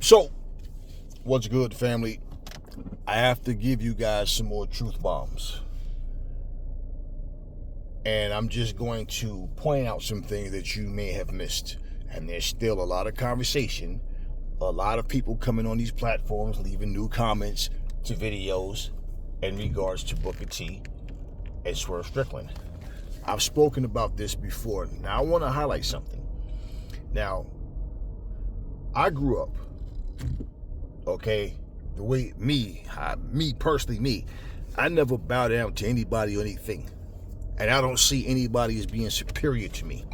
So, what's good, family? I have to give you guys some more truth bombs. And I'm just going to point out some things that you may have missed. And there's still a lot of conversation, a lot of people coming on these platforms, leaving new comments to videos in regards to Booker T and Swerve Strickland. I've spoken about this before. Now I want to highlight something. Now, I grew up, okay, the way me personally, I never bow down to anybody or anything. And I don't see anybody as being superior to me.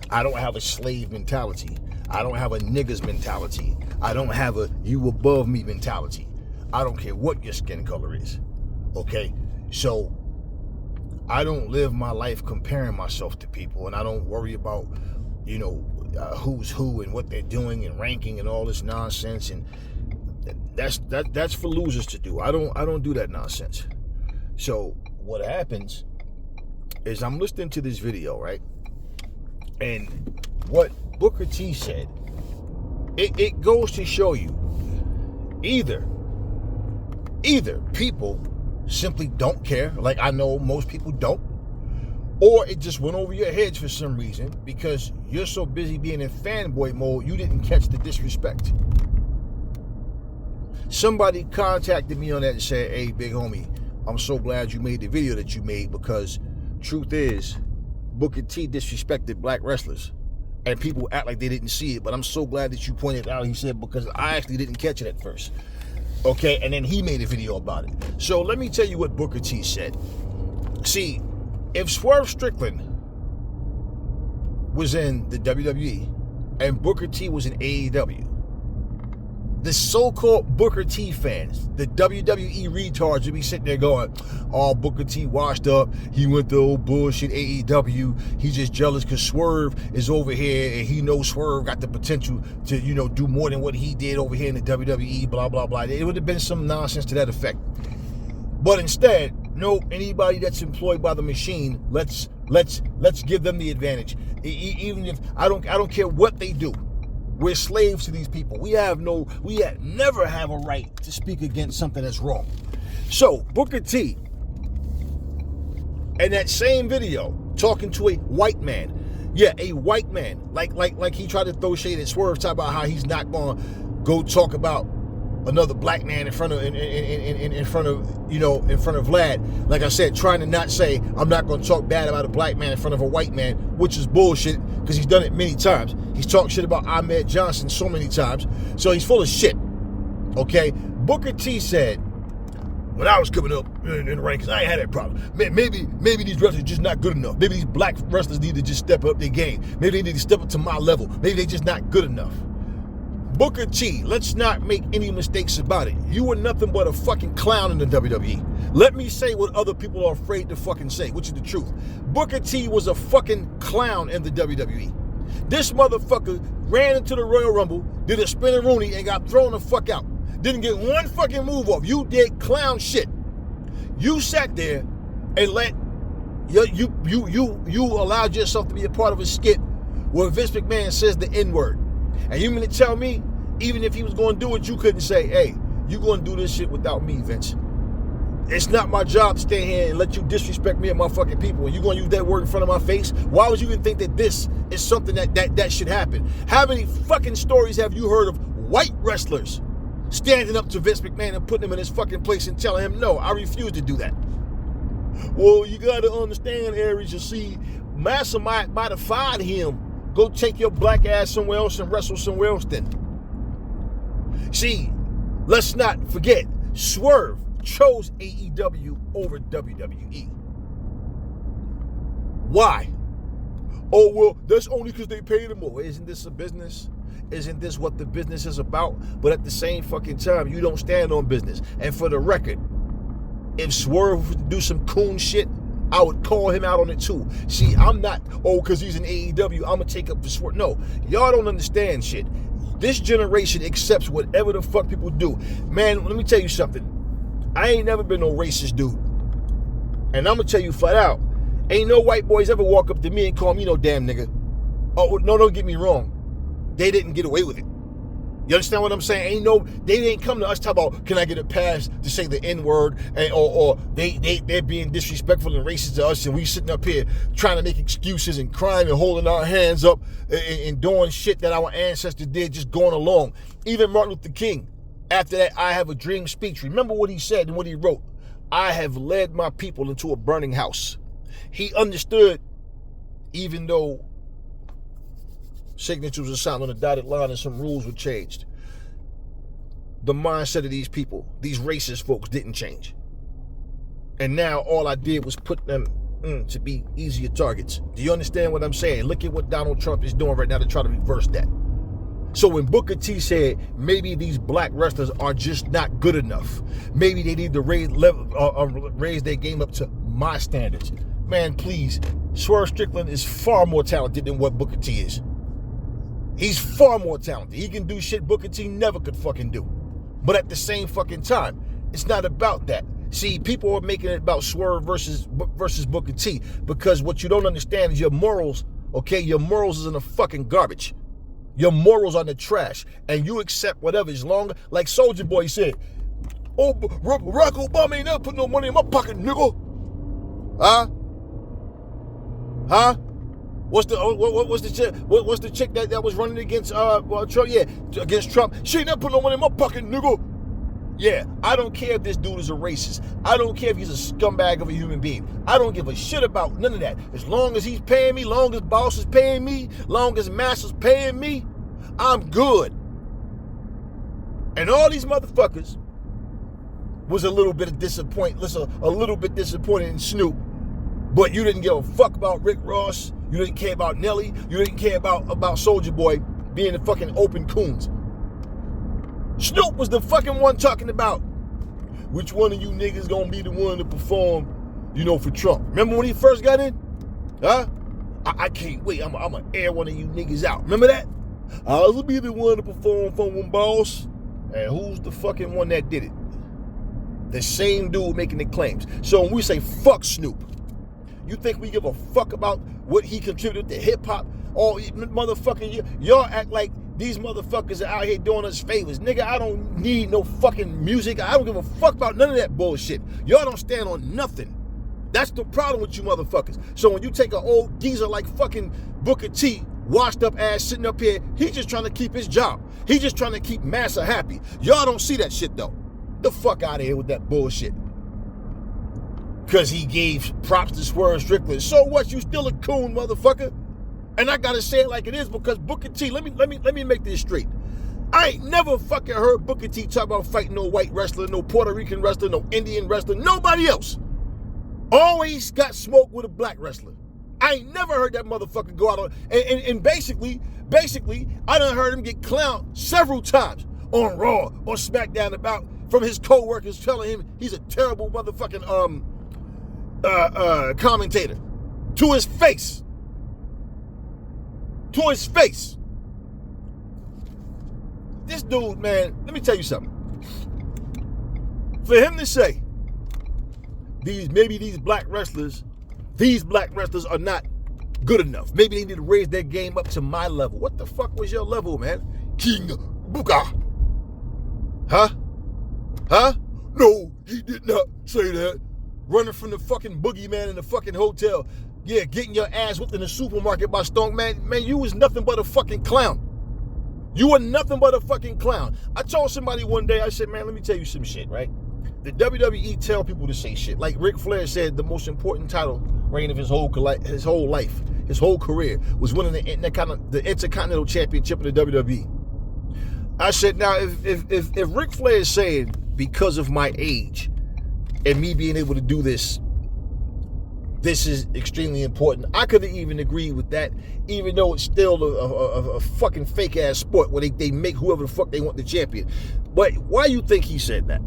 I don't have a slave mentality. I don't have a niggas mentality. I don't have a you above me mentality. I don't care what your skin color is, okay? So, I don't live my life comparing myself to people, and I don't worry about, who's who and what they're doing and ranking and all this nonsense. And that's for losers to do. I don't do that nonsense. So what happens is I'm listening to this video, right? And what Booker T said, it goes to show you either people simply don't care, like I know most people don't, or it just went over your heads for some reason because you're so busy being in fanboy mode, you didn't catch the disrespect. Somebody contacted me on that and said, hey, big homie, I'm so glad you made the video that you made because truth is, Booker T disrespected black wrestlers. And people act like they didn't see it, but I'm so glad that you pointed it out, he said, because I actually didn't catch it at first. Okay, and then he made a video about it. So let me tell you what Booker T said. See, if Swerve Strickland was in the WWE and Booker T was in AEW, the so-called Booker T fans, the WWE retards would be sitting there going, oh, Booker T washed up, he went to old bullshit AEW, he's just jealous because Swerve is over here and he knows Swerve got the potential to, do more than what he did over here in the WWE, blah, blah, blah. It would have been some nonsense to that effect. But instead, no, anybody that's employed by the machine, let's give them the advantage. Even if I don't care what they do. We're slaves to these people. We never have a right to speak against something that's wrong. So Booker T, in that same video, talking to a white man, a white man, like he tried to throw shade at Swerve, talk about how he's not gonna go talk about another black man in front of Vlad. Like I said, trying to not say I'm not going to talk bad about a black man in front of a white man, which is bullshit because he's done it many times. He's talked shit about Ahmed Johnson so many times, so he's full of shit. Okay, Booker T said, when I was coming up in the rankings, I ain't had that problem. Maybe these wrestlers are just not good enough. Maybe these black wrestlers need to just step up their game. Maybe they need to step up to my level. Maybe they're just not good enough. Booker T, let's not make any mistakes about it. You were nothing but a fucking clown in the WWE. Let me say what other people are afraid to fucking say, which is the truth. Booker T was a fucking clown in the WWE. This motherfucker ran into the Royal Rumble, did a spinner Rooney, and got thrown the fuck out. Didn't get one fucking move off. You did clown shit. You sat there and you allowed yourself to be a part of a skit where Vince McMahon says the N-word. And you mean to tell me, even if he was going to do it, you couldn't say, hey, you going to do this shit without me, Vince. It's not my job to stand here and let you disrespect me and my fucking people. And you going to use that word in front of my face? Why would you even think that this is something that should happen? How many fucking stories have you heard of white wrestlers standing up to Vince McMahon and putting him in his fucking place and telling him, no, I refuse to do that? Well, you got to understand, Aries, you see, Massa might have fired him. Go take your black ass somewhere else and wrestle somewhere else then. See, let's not forget, Swerve chose AEW over WWE. Why? Oh, well, that's only because they paid him more. Isn't this a business? Isn't this what the business is about? But at the same fucking time, you don't stand on business. And for the record, if Swerve would do some coon shit, I would call him out on it too. See, I'm not, because he's in AEW, I'm going to take up for Swerve. No, y'all don't understand shit. This generation accepts whatever the fuck people do. Man, let me tell you something. I ain't never been no racist dude. And I'm going to tell you flat out, ain't no white boys ever walk up to me and call me no damn nigga. Oh, no, don't get me wrong. They didn't get away with it. You understand what I'm saying? They didn't come to us talk about, can I get a pass to say the N-word, or they're being disrespectful and racist to us, and we sitting up here trying to make excuses and crying and holding our hands up and doing shit that our ancestors did, just going along. Even Martin Luther King, after that I Have a Dream speech, remember what he said and what he wrote? I have led my people into a burning house. He understood, even though signatures were signed on a dotted line and some rules were changed, the mindset of these people, these racist folks, didn't change. And now all I did was put them to be easier targets. Do you understand what I'm saying? Look at what Donald Trump is doing right now to try to reverse that. So when Booker T said maybe these black wrestlers are just not good enough, maybe they need to raise their game up to my standards. Man, please, Swerve Strickland is far more talented than what Booker T is. He's far more talented. He can do shit Booker T never could fucking do. But at the same fucking time, it's not about that. See, people are making it about Swerve versus Booker T, because what you don't understand is your morals, okay? Your morals is in the fucking garbage. Your morals are in the trash, and you accept whatever, as long, like Soulja Boy said, oh, Barack Obama ain't never put no money in my pocket, nigga. Huh? What's the chick that was running against Trump? Yeah, against Trump. She ain't never put no money in my pocket, nigga. Yeah, I don't care if this dude is a racist. I don't care if he's a scumbag of a human being. I don't give a shit about none of that. As long as he's paying me, long as boss is paying me, long as master's paying me, I'm good. And all these motherfuckers was a little bit disappointed in Snoop. But you didn't give a fuck about Rick Ross. You didn't care about Nelly. You didn't care about Soulja Boy being the fucking open coons. Snoop was the fucking one talking about which one of you niggas gonna be the one to perform, for Trump. Remember when he first got in? Huh? I can't wait. I'm gonna air one of you niggas out. Remember that? I'll be the one to perform for one boss. And who's the fucking one that did it? The same dude making the claims. So when we say fuck Snoop, you think we give a fuck about what he contributed to hip-hop? Oh, motherfucking, y'all act like these motherfuckers are out here doing us favors. Nigga, I don't need no fucking music. I don't give a fuck about none of that bullshit. Y'all don't stand on nothing. That's the problem with you motherfuckers. So when you take an old geezer like fucking Booker T, washed up ass sitting up here, he's just trying to keep his job. He's just trying to keep Massa happy. Y'all don't see that shit though. The fuck out of here with that bullshit. Because he gave props to Swerve Strickland. So what? You still a coon, motherfucker? And I gotta say it like it is, because Booker T, let me make this straight. I ain't never fucking heard Booker T talk about fighting no white wrestler, no Puerto Rican wrestler, no Indian wrestler, nobody else. Always got smoked with a black wrestler. I ain't never heard that motherfucker go out on, and basically, I done heard him get clowned several times on Raw or SmackDown about from his co-workers telling him he's a terrible motherfucking commentator. To his face. To his face. This dude, man, let me tell you something. For him to say these black wrestlers are not good enough. Maybe they need to raise their game up to my level. What the fuck was your level, man? King Booker. Huh? No, he did not say that. Running from the fucking boogeyman in the fucking hotel. Yeah, getting your ass whipped in the supermarket by Stone. Man, you was nothing but a fucking clown. You were nothing but a fucking clown. I told somebody one day, I said, man, let me tell you some shit, right? The WWE tell people to say shit. Like Ric Flair said, the most important title reign of his whole life, his whole career, was winning the Intercontinental Championship of the WWE. I said, now, if Ric Flair is saying, because of my age and me being able to do this is extremely important, I could have even agreed with that, even though it's still a fucking fake-ass sport where they make whoever the fuck they want the champion. But why you think he said that?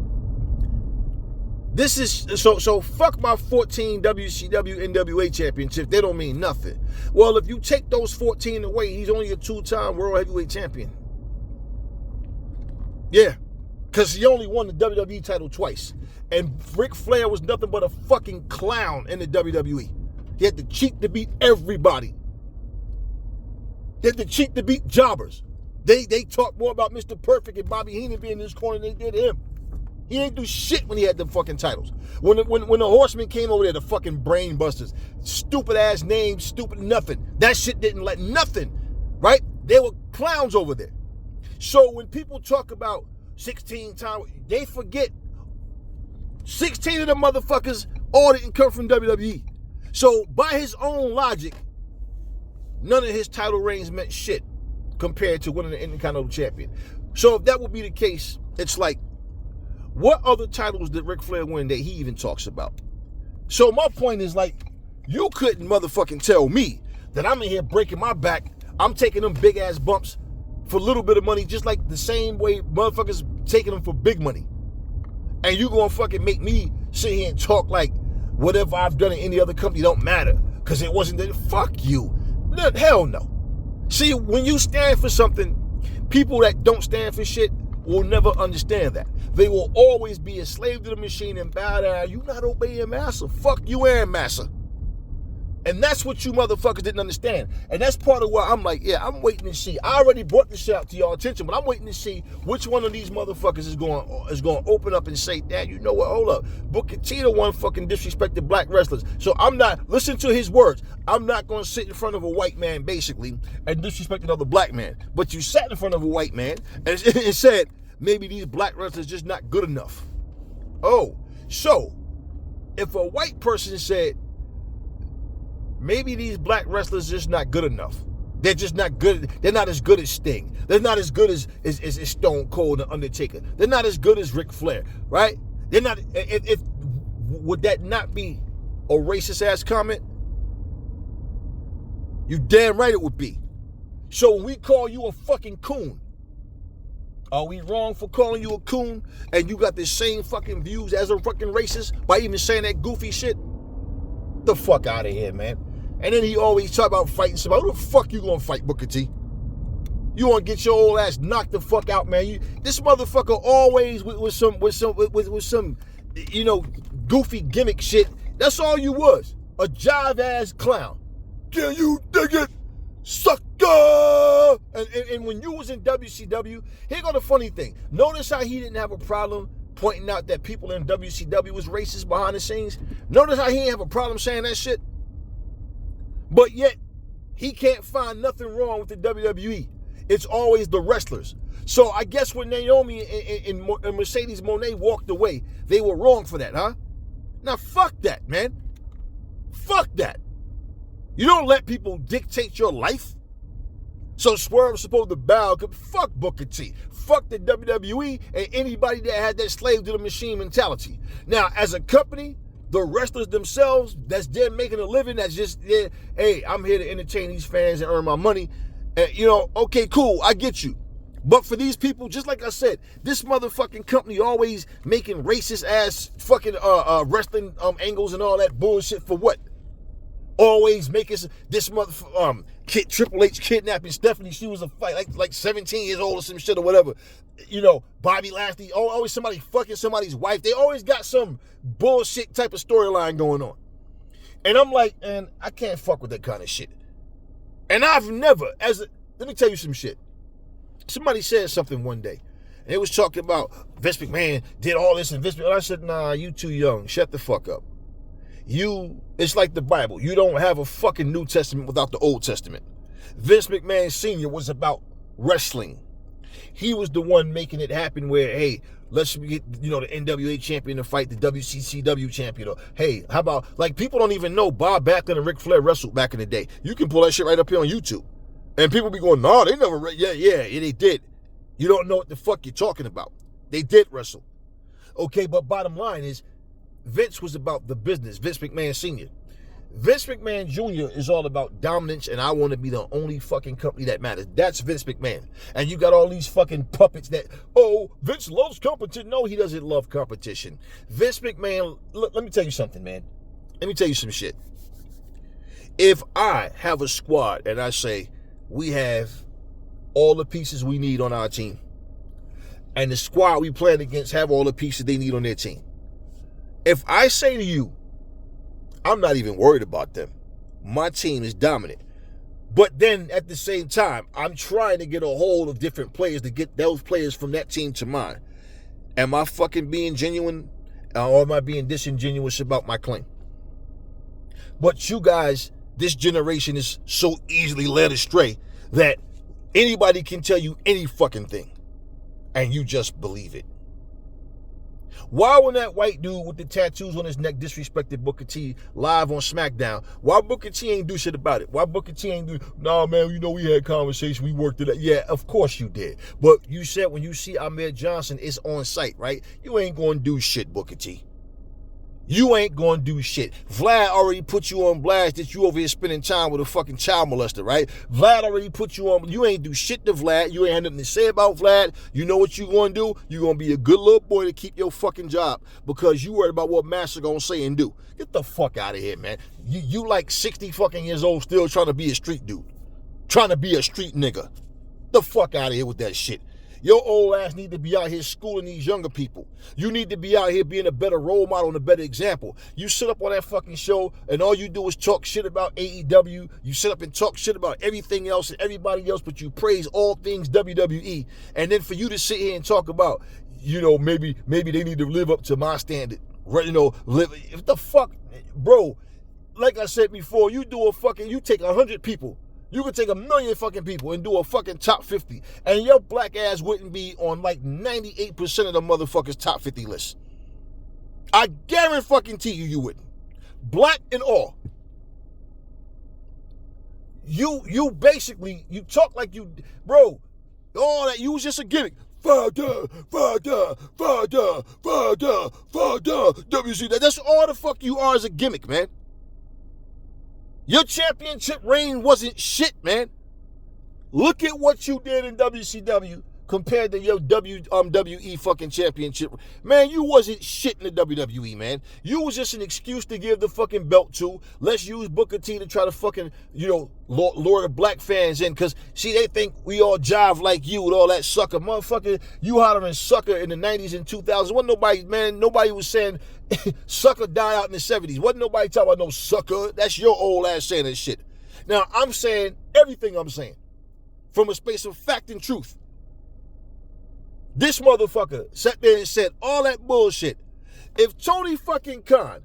This is, so fuck my 14 WCW NWA championships. They don't mean nothing. Well, if you take those 14 away, he's only a 2-time World Heavyweight Champion. Yeah, because he only won the WWE title twice. And Ric Flair was nothing but a fucking clown in the WWE. He had the cheek to beat everybody. He had the cheek to beat jobbers. They talk more about Mr. Perfect and Bobby Heenan being in his corner than they did him. He ain't do shit when he had them fucking titles. When the Horsemen came over there, the fucking brain busters, stupid ass names, stupid nothing. That shit didn't let nothing, right? They were clowns over there. So when people talk about 16 times, they forget 16 of the motherfuckers all didn't come from WWE. So by his own logic, none of his title reigns meant shit compared to winning the Intercontinental Champion. So if that would be the case, it's like, what other titles did Ric Flair win that he even talks about? So my point is like, you couldn't motherfucking tell me that I'm in here breaking my back. I'm taking them big ass bumps for a little bit of money, just like the same way motherfuckers taking them for big money. And you gonna fucking make me sit here and talk like whatever I've done in any other company don't matter because it wasn't that. Fuck you. No, hell no. See, when you stand for something, people that don't stand for shit will never understand that. They will always be a slave to the machine and bow down. You not obeying massa. Fuck you and massa. And that's what you motherfuckers didn't understand. And that's part of why I'm like, yeah, I'm waiting to see. I already brought this shit out to y'all attention, but I'm waiting to see which one of these motherfuckers is going to open up and say, Dad, you know what? Hold up. Booker T the one fucking disrespected black wrestlers. So I'm not, listen to his words. I'm not going to sit in front of a white man, basically, and disrespect another black man. But you sat in front of a white man and said, maybe these black wrestlers just not good enough. Oh, so if a white person said, maybe these black wrestlers just not good enough. They're just not good. They're not as good as Sting. They're not as good as Stone Cold and Undertaker. They're not as good as Ric Flair, right? They're not. If would that not be a racist ass comment? You damn right it would be. So when we call you a fucking coon, are we wrong for calling you a coon and you got the same fucking views as a fucking racist by even saying that goofy shit? The fuck out of here, man. And then he always talk about fighting somebody. Who the fuck you gonna fight, Booker T? You wanna get your old ass knocked the fuck out, man. This motherfucker always with some you know, goofy gimmick shit. That's all you was. A jive ass clown. Can you dig it? Sucker! And when you was in WCW, here go the funny thing. Notice how he didn't have a problem pointing out that people in WCW was racist behind the scenes. Notice how he didn't have a problem saying that shit. But yet, he can't find nothing wrong with the WWE. It's always the wrestlers. So I guess when Naomi and Mercedes Moné walked away, they were wrong for that, huh? Now fuck that, man. Fuck that. You don't let people dictate your life. So Swerve's supposed to bow. Fuck Booker T. Fuck the WWE and anybody that had that slave to the machine mentality. Now, as a company, the wrestlers themselves, that's there making a living, that's just, yeah, hey, I'm here to entertain these fans and earn my money. You know, okay, cool, I get you. But for these people, just like I said, this motherfucking company always making racist ass fucking wrestling angles and all that bullshit for what? Always making this kid Triple H kidnapping Stephanie. She was a fight like 17 years old or some shit or whatever. You know, Bobby Lashley, always somebody fucking somebody's wife. They always got some bullshit type of storyline going on. And I'm like, and I can't fuck with that kind of shit. And I've never, let me tell you some shit. Somebody said something one day. And it was talking about Vince McMahon did all this and Vince McMahon. I said, nah, you too young. Shut the fuck up. It's like the Bible. You don't have a fucking New Testament without the Old Testament. Vince McMahon Sr. was about wrestling. He was the one making it happen where, hey, let's get, the NWA champion to fight the WCCW champion. Or, hey, how about, like, people don't even know Bob Backlund and Ric Flair wrestled back in the day. You can pull that shit right up here on YouTube. And people be going, no, they never, yeah, they did. You don't know what the fuck you're talking about. They did wrestle. Okay, but bottom line is, Vince was about the business, Vince McMahon Sr. Vince McMahon Jr. is all about dominance, and I want to be the only fucking company that matters. That's Vince McMahon. And you got all these fucking puppets that, oh, Vince loves competition. No, he doesn't love competition. Vince McMahon, look, let me tell you something, man. Let me tell you some shit. If I have a squad and I say, we have all the pieces we need on our team, and the squad we playing against have all the pieces they need on their team, if I say to you, I'm not even worried about them. My team is dominant. But then at the same time, I'm trying to get a hold of different players to get those players from that team to mine. Am I fucking being genuine or am I being disingenuous about my claim? But you guys, this generation is so easily led astray that anybody can tell you any fucking thing and you just believe it. Why when that white dude with the tattoos on his neck disrespected Booker T live on SmackDown, why Booker T ain't do shit about it? Why Booker T ain't do, nah, man, you know, we had conversation, we worked it out. Yeah, of course you did. But you said when you see Ahmed Johnson, it's on site, right? You ain't going to do shit, Booker T. You ain't going to do shit. Vlad already put you on blast that you over here spending time with a fucking child molester, right? Vlad already put you on. You ain't do shit to Vlad. You ain't had nothing to say about Vlad. You know what you going to do? You going to be a good little boy to keep your fucking job because you worried about what Master going to say and do. Get the fuck out of here, man. You like 60 fucking years old still trying to be a street dude. Trying to be a street nigga. The fuck out of here with that shit. Your old ass need to be out here schooling these younger people. You need to be out here being a better role model and a better example. You sit up on that fucking show and all you do is talk shit about AEW. You sit up and talk shit about everything else and everybody else, but you praise all things WWE. And then for you to sit here and talk about, you know, maybe they need to live up to my standard. You know, what the fuck, bro? Like I said before, you take 100 people. You could take 1 million fucking people and do a fucking top 50, and your black ass wouldn't be on like 98% of the motherfuckers' top 50 list. I guarantee you wouldn't. Black and all. You basically, you talk like you, bro, all that, you was just a gimmick. Father, WC, that's all the fuck you are as a gimmick, man. Your championship reign wasn't shit, man. Look at what you did in WCW compared to your WWE fucking championship. Man, you wasn't shit in the WWE, man. You was just an excuse to give the fucking belt to. Let's use Booker T to try to fucking, you know, lure the black fans in. Because, see, they think we all jive like you with all that sucker. Motherfucker, you hotter than sucker in the 90s and 2000s. Wasn't nobody, man, nobody was saying sucker died out in the 70s. Wasn't nobody talking about no sucker. That's your old ass saying that shit. Now, I'm saying everything I'm saying from a space of fact and truth. This motherfucker sat there and said all that bullshit. If Tony fucking Khan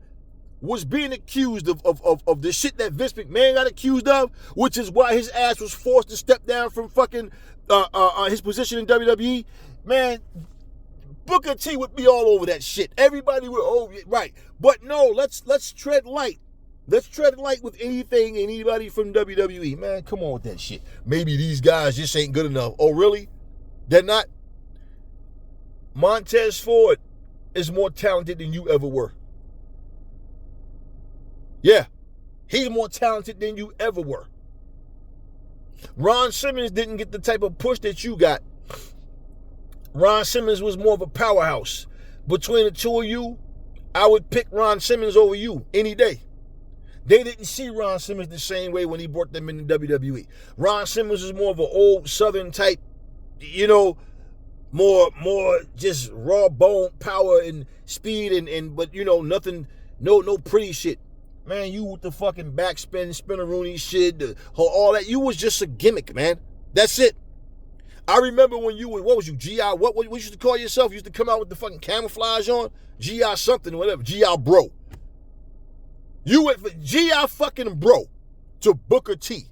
was being accused of the shit that Vince McMahon got accused of, which is why his ass was forced to step down from fucking his position in WWE, man, Booker T would be all over that shit. Everybody would, oh, right. But no, let's tread light. Let's tread light with anybody from WWE. Man, come on with that shit. Maybe these guys just ain't good enough. Oh, really? They're not? Montez Ford is more talented than you ever were. Yeah, he's more talented than you ever were. Ron Simmons didn't get the type of push that you got. Ron Simmons was more of a powerhouse. Between the two of you, I would pick Ron Simmons over you any day. They didn't see Ron Simmons the same way when he brought them in the WWE. Ron Simmons is more of an old Southern type, you know, more just raw bone power and speed and but you know, nothing, no pretty shit. Man, you with the fucking backspin, spinneroonie shit, all that, you was just a gimmick, man. That's it. I remember when you were, what was you, GI, what you used to call yourself? You used to come out with the fucking camouflage on? GI something or whatever, GI bro. You went from GI fucking bro to Booker T.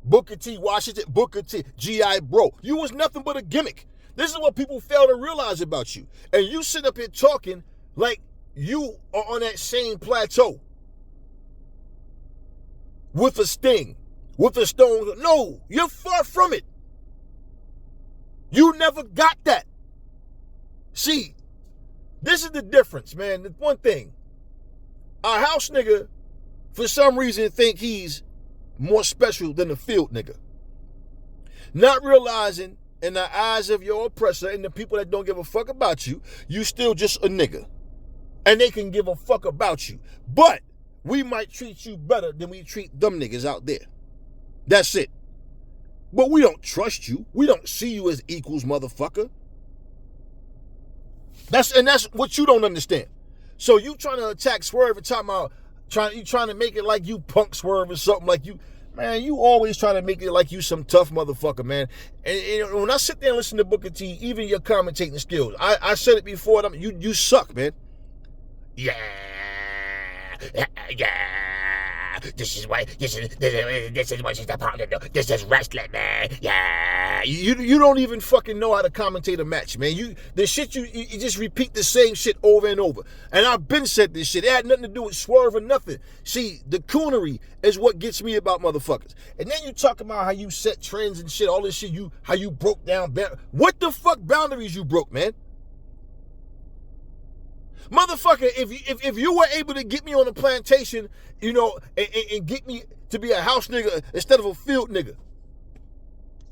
Booker T, Washington, Booker T, GI bro. You was nothing but a gimmick. This is what people fail to realize about you. And you sit up here talking like you are on that same plateau. With a Sting, with a Stone. No, you're far from it. You never got that. See, this is the difference, man. The one thing. Our house nigga, for some reason, think he's more special than the field nigga. Not realizing in the eyes of your oppressor and the people that don't give a fuck about you, you still just a nigga. And they can give a fuck about you. But we might treat you better than we treat them niggas out there. That's it. But we don't trust you. We don't see you as equals, motherfucker. That's what you don't understand. So you trying to attack Swerve and talking about you trying to make it like you punk Swerve or something like you. Man, you always try to make it like you some tough motherfucker, man. And when I sit there and listen to Booker T, even your commentating skills, I said it before, you suck, man. Yeah. This is why this is what she's about to do. This is wrestling, man. Yeah. You don't even fucking know how to commentate a match, man. You just repeat the same shit over and over. And I've been said this shit. It had nothing to do with Swerve or nothing. See, the coonery is what gets me about motherfuckers. And then you talk about how you set trends and shit, all this shit, how you broke down. What the fuck boundaries you broke, man? Motherfucker, if you were able to get me on a plantation, and get me to be a house nigga instead of a field nigga,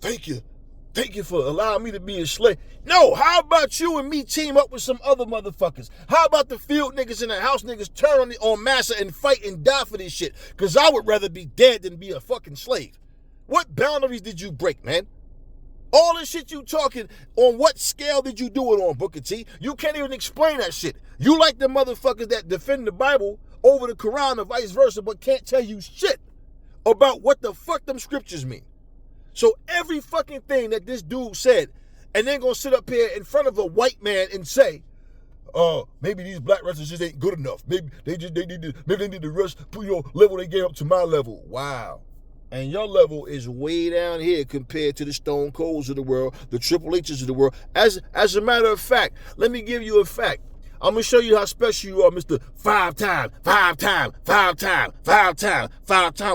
thank you for allowing me to be a slave. No, how about you and me team up with some other motherfuckers? How about the field niggas and the house niggas turn on Massa and fight and die for this shit? Because I would rather be dead than be a fucking slave. What boundaries did you break, man? All the shit you talking, on what scale did you do it on, Booker T? You can't even explain that shit. You like the motherfuckers that defend the Bible over the Quran or vice versa, but can't tell you shit about what the fuck them scriptures mean. So every fucking thing that this dude said, and then gonna sit up here in front of a white man and say, maybe these black wrestlers just ain't good enough. Maybe they need to rush, level they game up to my level. Wow. And your level is way down here compared to the Stone Colds of the world, the Triple H's of the world. As a matter of fact, let me give you a fact. I'm going to show you how special you are, Mr. Five-time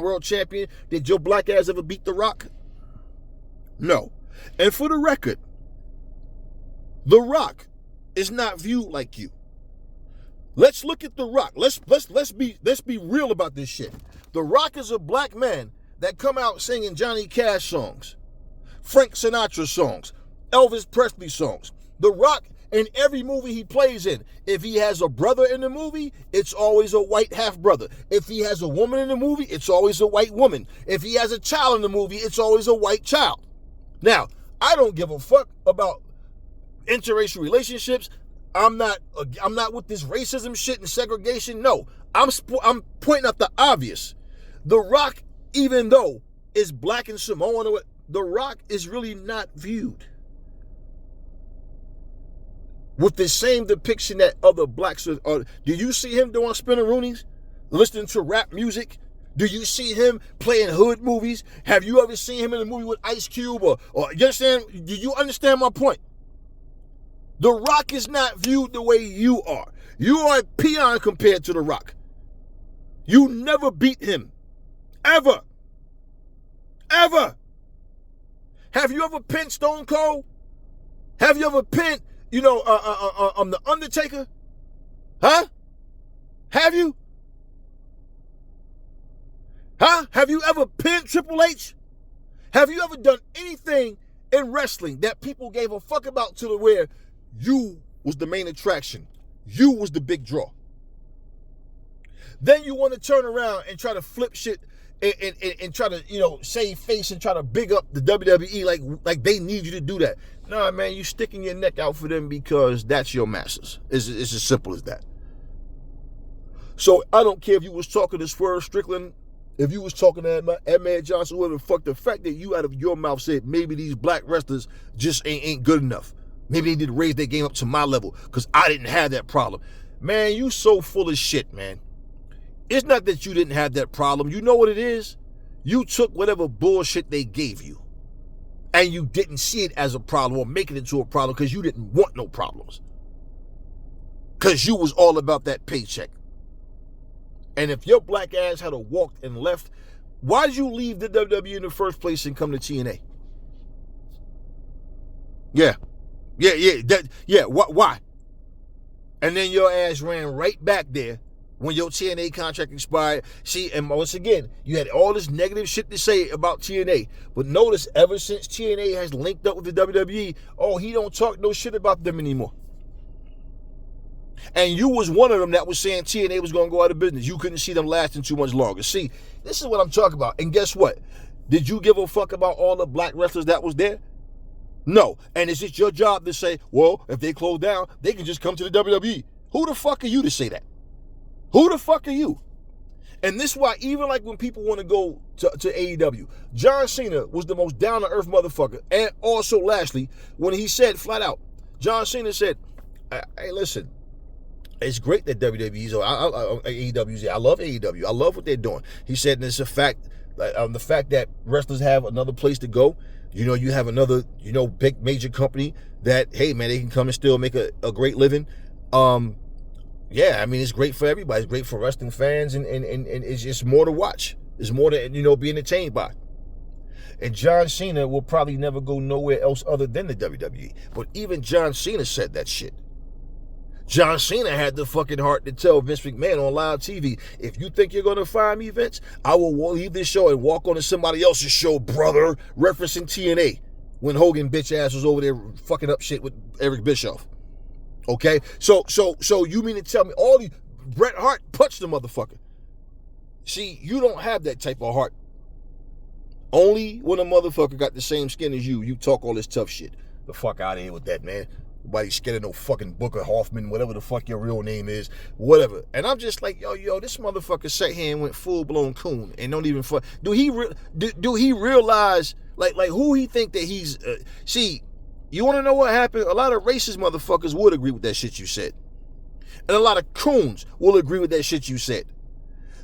world champion. Did your black ass ever beat The Rock? No. And for the record, The Rock is not viewed like you. Let's look at The Rock. Let's be real about this shit. The Rock is a black man that come out singing Johnny Cash songs, Frank Sinatra songs, Elvis Presley songs. The Rock, in every movie he plays in, if he has a brother in the movie, it's always a white half-brother. If he has a woman in the movie, it's always a white woman. If he has a child in the movie, it's always a white child. Now, I don't give a fuck about interracial relationships. I'm not with this racism shit and segregation. No, I'm pointing out the obvious. The Rock, even though is black and Samoan, The Rock is really not viewed with the same depiction that other blacks are. Do you see him doing spinneroonies, listening to rap music? Do you see him playing hood movies? Have you ever seen him in a movie with Ice Cube? Or you understand? Do you understand my point? The Rock is not viewed the way you are. You are a peon compared to The Rock. You never beat him. Ever. Have you ever pinned Stone Cold? Have you ever pinned, The Undertaker? Huh? Have you? Huh? Have you ever pinned Triple H? Have you ever done anything in wrestling that people gave a fuck about to the where you was the main attraction? You was the big draw. Then you want to turn around and try to flip shit and try to, save face and try to big up the WWE like they need you to do that. Nah, man, you sticking your neck out for them because that's your masters. It's as simple as that. So I don't care if you was talking to Swerve Strickland, if you was talking to Ahmed Johnson, whoever the fuck, the fact that you out of your mouth said maybe these black wrestlers just ain't good enough. Maybe they need to raise their game up to my level because I didn't have that problem. Man, you so full of shit, man. It's not that you didn't have that problem. You know what it is? You took whatever bullshit they gave you and you didn't see it as a problem or make it into a problem because you didn't want no problems. Because you was all about that paycheck. And if your black ass had walked and left, why did you leave the WWE in the first place and come to TNA? Why? And then your ass ran right back there when your TNA contract expired. See, and once again, you had all this negative shit to say about TNA. But notice, ever since TNA has linked up with the WWE, he don't talk no shit about them anymore. And you was one of them that was saying TNA was going to go out of business. You couldn't see them lasting too much longer. See, this is what I'm talking about. And guess what? Did you give a fuck about all the black wrestlers that was there? No. And is it your job to say, well, if they close down, they can just come to the WWE? Who the fuck are you to say that? Who the fuck are you? And this is why, even like when people want to go to AEW, John Cena was the most down-to-earth motherfucker. And also, lastly, when he said flat out, John Cena said, hey, listen, it's great that WWE's or AEW's. I love AEW. I love what they're doing. He said, and it's a fact, the fact that wrestlers have another place to go. You know, you have another, big major company that, hey, man, they can come and still make a great living. Yeah, I mean, it's great for everybody. It's great for wrestling fans, and it's just more to watch. It's more to, be entertained by. And John Cena will probably never go nowhere else other than the WWE. But even John Cena said that shit. John Cena had the fucking heart to tell Vince McMahon on live TV, if you think you're going to fire me, Vince, I will leave this show and walk on to somebody else's show, brother, referencing TNA, when Hogan bitch ass was over there fucking up shit with Eric Bischoff. Okay? So you mean to tell me all these, Bret Hart punched the motherfucker. See, you don't have that type of heart. Only when a motherfucker got the same skin as you talk all this tough shit. The fuck out of here with that, man. Nobody's scared of no fucking Booker Hoffman, whatever the fuck your real name is, whatever. And I'm just like, yo, this motherfucker sat here and went full-blown coon and don't even fuck. Do he realize, like who he think that he's, see, you want to know what happened? A lot of racist motherfuckers would agree with that shit you said. And a lot of coons will agree with that shit you said.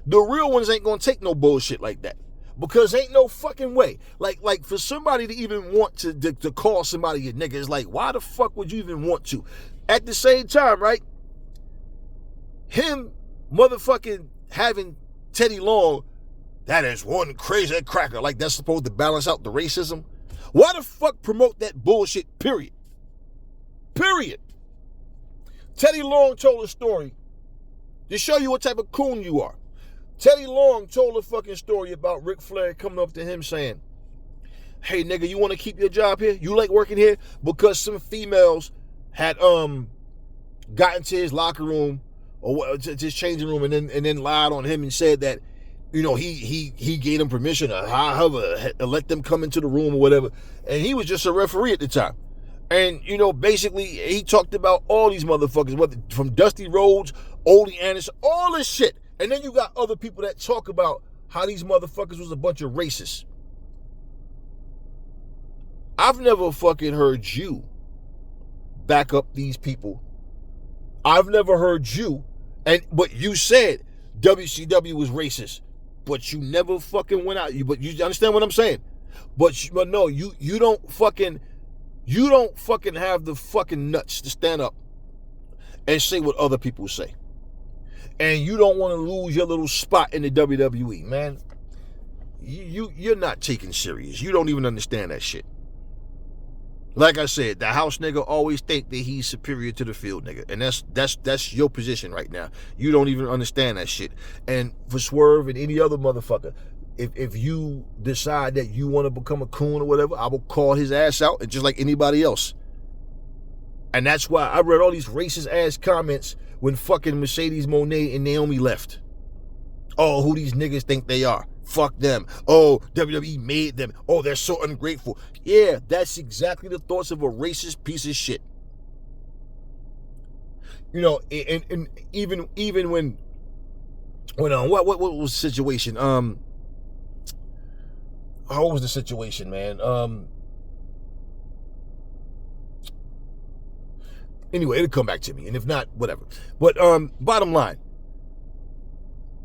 The real ones ain't gonna take no bullshit like that. Because ain't no fucking way. Like for somebody to even want to call somebody a nigga, is like, why the fuck would you even want to? At the same time, right? Him motherfucking having Teddy Long, that is one crazy cracker. Like that's supposed to balance out the racism. Why the fuck promote that bullshit, period? Period. Teddy Long told a story to show you what type of coon you are. Teddy Long told a fucking story about Ric Flair coming up to him saying, hey, nigga, you want to keep your job here? You like working here? Because some females had got into his locker room or his changing room and then lied on him and said that, he gave them permission to however let them come into the room or whatever. And he was just a referee at the time. And, basically he talked about all these motherfuckers, whether from Dusty Rhodes, Ole Anderson, all this shit. And then you got other people that talk about how these motherfuckers was a bunch of racists. I've never fucking heard you back up these people. I've never heard you, but you said WCW was racist, but you never fucking went out. But you understand what I'm saying? But no, you don't fucking have the fucking nuts to stand up and say what other people say. And you don't want to lose your little spot in the WWE, man. You're not taken serious. You don't even understand that shit. Like I said, the house nigga always think that he's superior to the field nigga. And that's your position right now. You don't even understand that shit. And for Swerve and any other motherfucker, if you decide that you want to become a coon or whatever, I will call his ass out, and just like anybody else. And that's why I read all these racist ass comments when fucking Mercedes Moné and Naomi left. Oh, who these niggas think they are? Fuck them. Oh, WWE made them. Oh, they're so ungrateful. Yeah, that's exactly the thoughts of a racist piece of shit. And even when what was the situation? What was the situation, man? Anyway, it'll come back to me, and if not, whatever. But bottom line,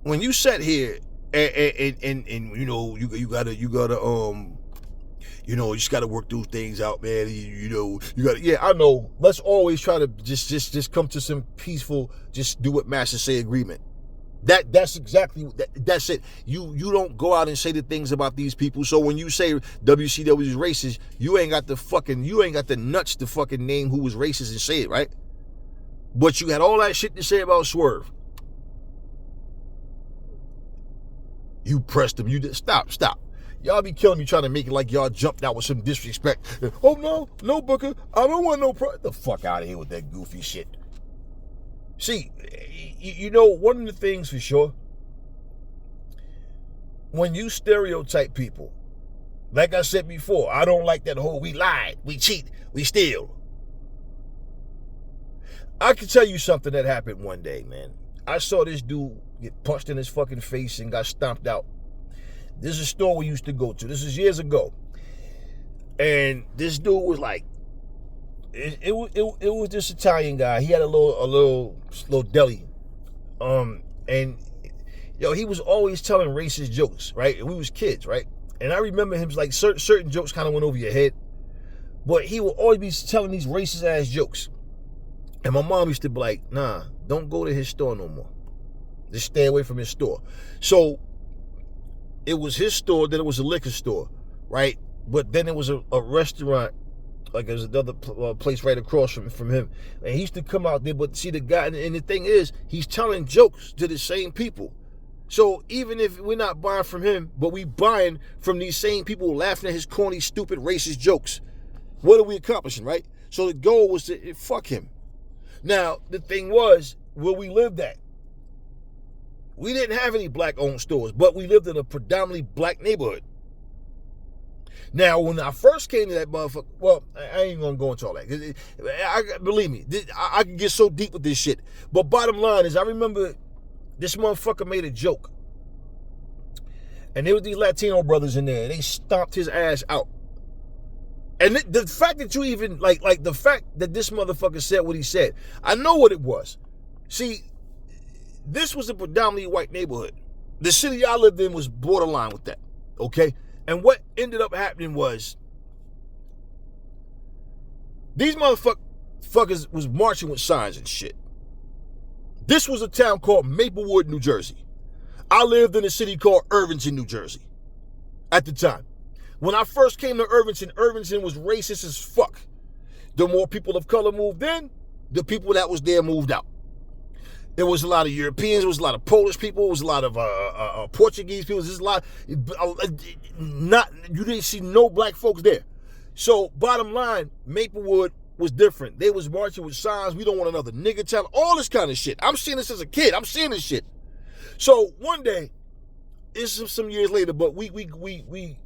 when you sat here and you gotta you just gotta work those things out, man. You gotta, yeah, I know. Let's always try to just come to some peaceful, just do what masters say agreement. That's exactly that's it. You don't go out and say the things about these people. So when you say WCW is racist, you ain't got the nuts to fucking name who was racist and say it, right? But you had all that shit to say about Swerve. You pressed him. You did stop. Y'all be killing me trying to make it like y'all jumped out with some disrespect. Oh no Booker, I don't want no the fuck out of here with that goofy shit. See, one of the things for sure, when you stereotype people, like I said before, I don't like that whole we lied, we cheat, we steal. I can tell you something that happened one day, man. I saw this dude get punched in his fucking face and got stomped out. This is a store we used to go to. This is years ago. And this dude was like, it was this Italian guy. He had a little deli. And yo, he was always telling racist jokes, right? We was kids, right? And I remember him like certain jokes kind of went over your head. But he would always be telling these racist ass jokes. And my mom used to be like, nah, don't go to his store no more. Just stay away from his store. So it was his store, then it was a liquor store, right? But then it was a restaurant, like there's another place right across from him. And he used to come out there, but see the guy, and the thing is, he's telling jokes to the same people. So even if we're not buying from him, but we buying from these same people laughing at his corny, stupid, racist jokes, what are we accomplishing, right? So the goal was to fuck him. Now, the thing was, where we lived at, we didn't have any black-owned stores, but we lived in a predominantly black neighborhood. Now, when I first came to that motherfucker, well, I ain't gonna go into all that. Believe me, I can get so deep with this shit. But bottom line is, I remember this motherfucker made a joke. And there was these Latino brothers in there, and they stomped his ass out. And the fact that you even, like the fact that this motherfucker said what he said, I know what it was. See, this was a predominantly white neighborhood. The city I lived in was borderline with that, okay? And what ended up happening was, these motherfuckers was marching with signs and shit. This was a town called Maplewood, New Jersey. I lived in a city called Irvington, New Jersey at the time. When I first came to Irvington, Irvington was racist as fuck. The more people of color moved in, the people that was there moved out. There was a lot of Europeans, there was a lot of Polish people, there was a lot of Portuguese people, there's a lot, you didn't see no black folks there. So bottom line, Maplewood was different. They was marching with signs, we don't want another nigga town, all this kind of shit. I'm seeing this as a kid, I'm seeing this shit. So one day, it's some years later, but we going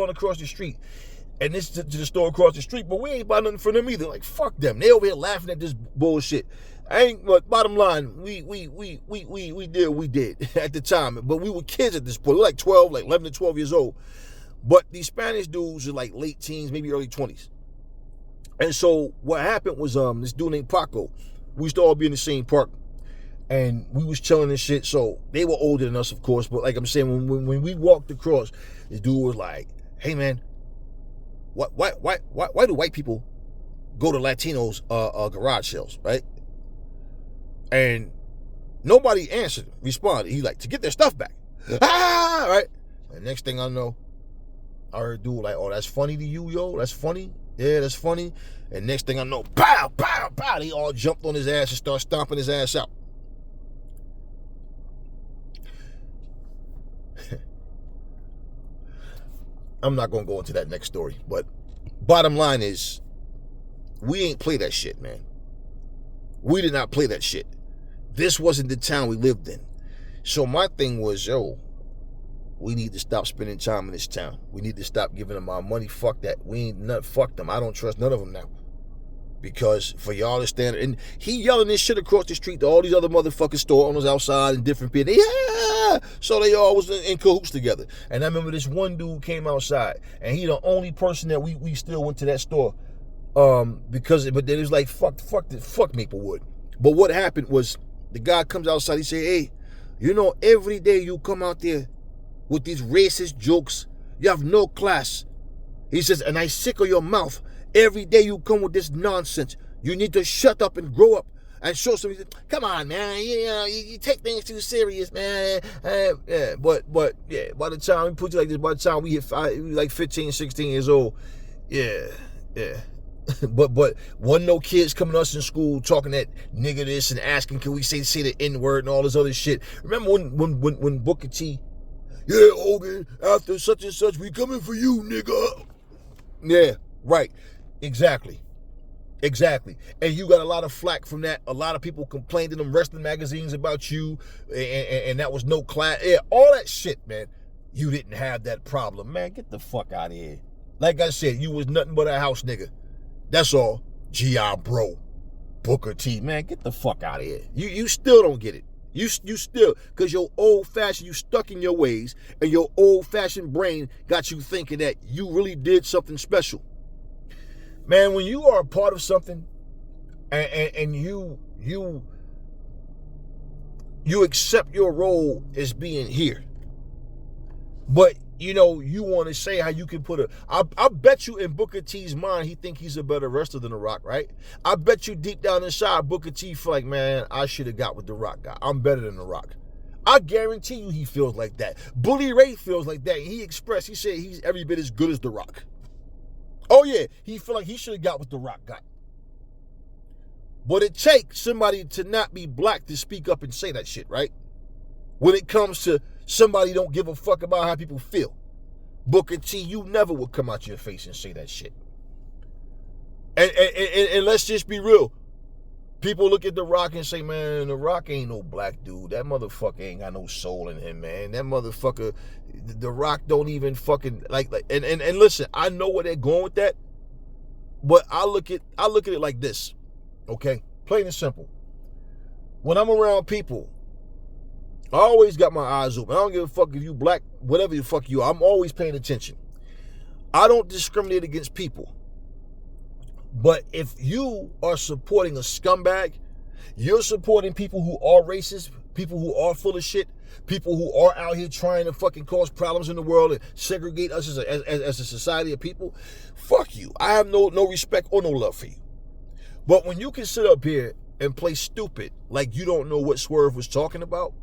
across the street. And this to the store across the street, but we ain't buy nothing for them either. Like, fuck them. They over here laughing at this bullshit. But bottom line, we did what we did at the time. But we were kids at this point. We were like 12, like 11 to 12 years old. But these Spanish dudes are like late teens, maybe early 20s. And so what happened was this dude named Paco, we used to all be in the same park. And we was chilling and shit. So they were older than us, of course. But like I'm saying, when we walked across, this dude was like, hey man, why do white people go to Latinos garage sales, right? And nobody responded. He like, to get their stuff back. Right? And next thing I know, I heard dude like, oh, that's funny to you, yo? That's funny? Yeah, that's funny. And next thing I know, pow, pow, pow, they all jumped on his ass and started stomping his ass out. I'm not going to go into that next story, but bottom line is, we ain't play that shit, man. We did not play that shit. This wasn't the town we lived in. So my thing was, yo, we need to stop spending time in this town. We need to stop giving them our money. Fuck that. Fuck them. I don't trust none of them now. Because for y'all to stand, and he yelling this shit across the street to all these other motherfucking store owners outside and different people. Yeah! So they all was in cahoots together. And I remember this one dude came outside, and he the only person that we still went to that store. But then it was like, fuck Maplewood. But what happened was, the guy comes outside, he say, hey, you know, every day you come out there with these racist jokes, you have no class. He says, and I sick of your mouth. Every day you come with this nonsense. You need to shut up and grow up and show some. Come on, man. You take things too serious, man. Yeah, but yeah, by the time we put you like this, by the time we hit like 15, 16 years old, yeah. but wasn't no kids coming to us in school talking that nigga this and asking, can we say the N-word and all this other shit. Remember when Booker T, yeah, Hogan, after such and such, we coming for you, nigga. Yeah, right. Exactly. And you got a lot of flack from that. A lot of people complained in them wrestling magazines about you, and that was no class. Yeah, all that shit, man. You didn't have that problem. Man, get the fuck out of here. Like I said, you was nothing but a house nigga. That's all. G.I. bro. Booker T, man, get the fuck out of here. You still don't get it. You still, because your old-fashioned, you stuck in your ways, and your old-fashioned brain got you thinking that you really did something special. Man, when you are a part of something, and you accept your role as being here, but you want to say how you can put I bet you in Booker T's mind, he think he's a better wrestler than The Rock, right? I bet you deep down inside, Booker T feel like, man, I should have got what The Rock got. I'm better than The Rock. I guarantee you he feels like that. Bully Ray feels like that. He said he's every bit as good as The Rock. Oh yeah, he feel like he should have got what The Rock got. But it takes somebody to not be black to speak up and say that shit, right? When it comes to somebody don't give a fuck about how people feel. Booker T, you never would come out your face and say that shit. And let's just be real. People look at The Rock and say, man, The Rock ain't no black dude. That motherfucker ain't got no soul in him, man. That motherfucker, The Rock don't even fucking like and listen, I know where they're going with that, but I look at it like this, okay? Plain and simple. When I'm around people, I always got my eyes open. I don't give a fuck if you black, whatever the fuck you are. I'm always paying attention. I don't discriminate against people. But if you are supporting a scumbag, you're supporting people who are racist, people who are full of shit, people who are out here trying to fucking cause problems in the world and segregate us as a society of people, fuck you. I have no respect or no love for you. But when you can sit up here and play stupid like you don't know what Swerve was talking about,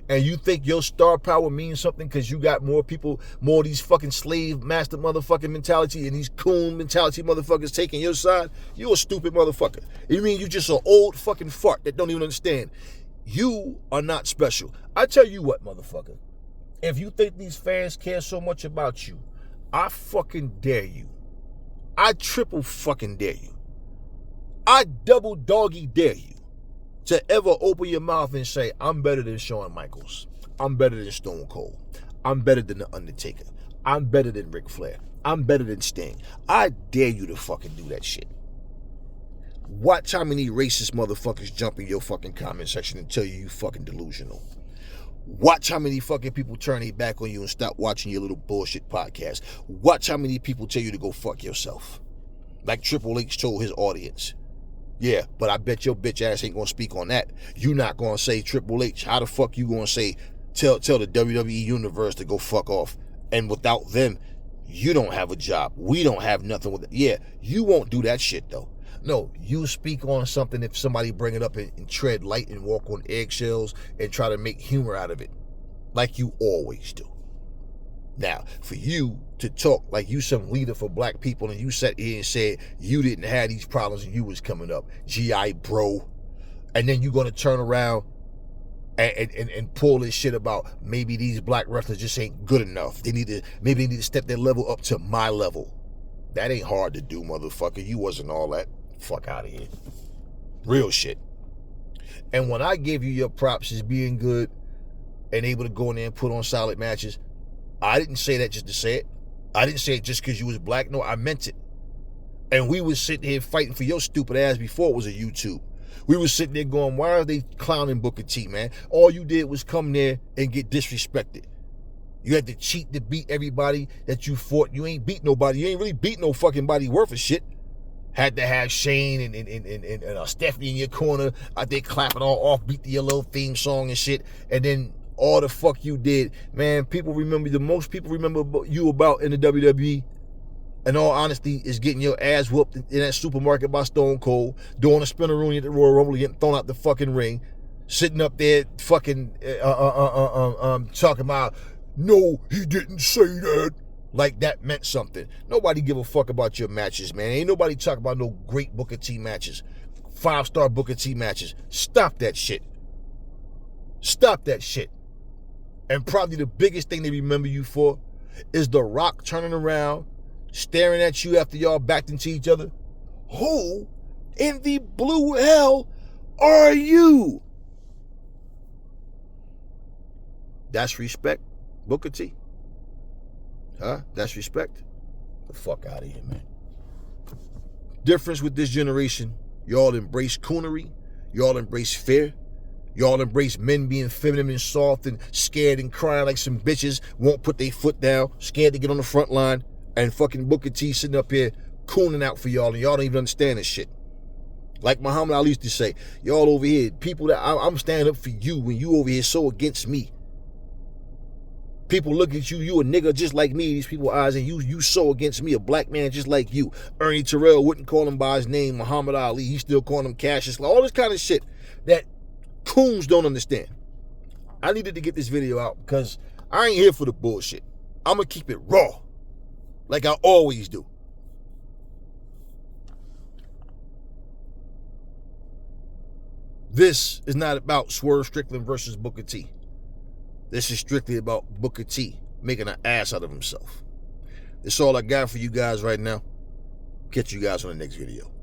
and you think your star power means something because you got more people, more of these fucking slave master motherfucking mentality and these coon mentality motherfuckers taking your side, you a stupid motherfucker. You mean you just an old fucking fart that don't even understand. You are not special. I tell you what, motherfucker. If you think these fans care so much about you, I fucking dare you. I triple fucking dare you. I double doggy dare you to ever open your mouth and say, I'm better than Shawn Michaels. I'm better than Stone Cold. I'm better than The Undertaker. I'm better than Ric Flair. I'm better than Sting. I dare you to fucking do that shit. Watch how many racist motherfuckers jump in your fucking comment section and tell you fucking delusional. Watch how many fucking people turn their back on you and stop watching your little bullshit podcast. Watch how many people tell you to go fuck yourself. Like Triple H told his audience. Yeah, but I bet your bitch ass ain't gonna speak on that. You not gonna say Triple H. How the fuck you gonna say tell the WWE universe to go fuck off? And without them, you don't have a job. We don't have nothing with it. Yeah, you won't do that shit though. No, you speak on something if somebody bring it up and tread light and walk on eggshells and try to make humor out of it, like you always do. Now, for you to talk like you some leader for black people and you sat here and said you didn't have these problems and you was coming up, GI bro, and then you're going to turn around and pull this shit about maybe these black wrestlers just ain't good enough. Maybe they need to step their level up to my level. That ain't hard to do, motherfucker. You wasn't all that. Fuck out of here. Real shit. And when I gave you your props as being good and able to go in there and put on solid matches, I didn't say that just to say it. I didn't say it just because you was black. No, I meant it. And we was sitting here fighting for your stupid ass before it was a YouTube. We was sitting there going, why are they clowning Booker T, man? All you did was come there and get disrespected. You had to cheat to beat everybody that you fought. You ain't beat nobody. You ain't really beat no fucking body worth of shit. Had to have Shane and Stephanie in your corner out there clapping all off, beat your little theme song and shit. And then all the fuck you did, man, people remember, the most people remember you about in the WWE, in all honesty, is getting your ass whooped in that supermarket by Stone Cold, doing a spinneroonie at the Royal Rumble, getting thrown out the fucking ring, sitting up there fucking talking about, no, he didn't say that. Like that meant something. Nobody give a fuck about your matches, man. Ain't nobody talking about no great Booker T matches, 5-star Booker T matches. Stop that shit. Stop that shit. And probably the biggest thing they remember you for is The Rock turning around, staring at you after y'all backed into each other. Who in the blue hell are you? That's respect, Booker T. Huh? That's respect? The fuck out of here, man. Difference with this generation Y'all embrace coonery. Y'all embrace fear. Y'all embrace men being feminine and soft and scared and crying like some bitches, won't put their foot down, scared to get on the front line, and fucking Booker T sitting up here cooning out for y'all, and y'all don't even understand this shit. Like Muhammad Ali used to say, y'all over here, people that I'm standing up for you when you over here so against me. People look at you, you a nigga just like me, these people's eyes, and you so against me, a black man just like you. Ernie Terrell wouldn't call him by his name, Muhammad Ali, he still calling him Cassius, all this kind of shit that coons don't understand. I needed to get this video out because I ain't here for the bullshit. I'm going to keep it raw, like I always do. This is not about Swerve Strickland versus Booker T. This is strictly about Booker T making an ass out of himself. That's all I got for you guys right now. Catch you guys on the next video.